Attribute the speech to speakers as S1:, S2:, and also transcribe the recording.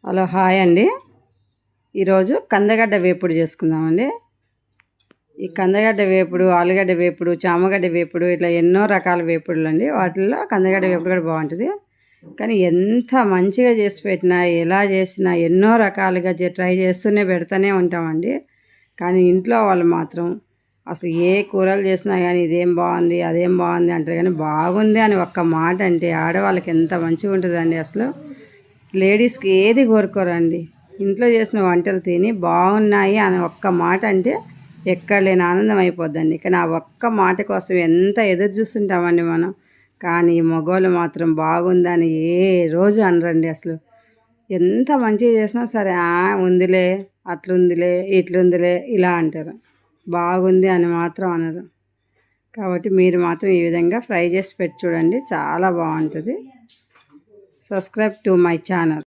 S1: Hello hi అండి. ఈరోజు కందగడ్డ వేపుడు చేసుకుందామండి. ఈ కందగడ్డ వేపుడు, ఆలుగడ్డ వేపుడు, చామగడ్డ వేపుడు ఇట్లా ఎన్నో రకాల వేపుడులు అండి. వాటిల్లో కందగడ్డ వేపుడు కూడా బాగుంటుంది. కానీ ఎంత మంచిగా చేసి పెట్టినా, ఎలా చేసినా ఎన్నో రకాలుగా ట్రై చేస్తూనే పెడతానే ఉంటామండి. కానీ ఇంట్లో వాళ్ళు మాత్రం అసలు ఏ కూరలు చేసినా కానీ ఇదేం బాగుంది, అదేం బాగుంది అంటారు. కానీ బాగుంది అని ఒక్క మాట అంటే ఆడవాళ్ళకి ఎంత మంచిగా ఉంటుందండి. అసలు లేడీస్కి ఏది కోరుకోరండి. ఇంట్లో చేసిన వంటలు తిని బాగున్నాయి అని ఒక్క మాట అంటే ఎక్కడ లేని ఆనందం అయిపోద్దండి. కానీ ఆ ఒక్క మాట కోసం ఎంత ఎదురు చూస్తుంటామండి మనం. కానీ మగవాళ్ళు మాత్రం బాగుందని ఏ రోజు అనరండి. అసలు ఎంత మంచిగా చేసినా సరే ఉందిలే, అట్లుందిలే, ఇట్లుందిలే ఇలా అంటారు. బాగుంది అని మాత్రం అనరు. కాబట్టి మీరు మాత్రం ఈ విధంగా ఫ్రై చేసి పెట్టి చూడండి, చాలా బాగుంటుంది. Subscribe to my channel.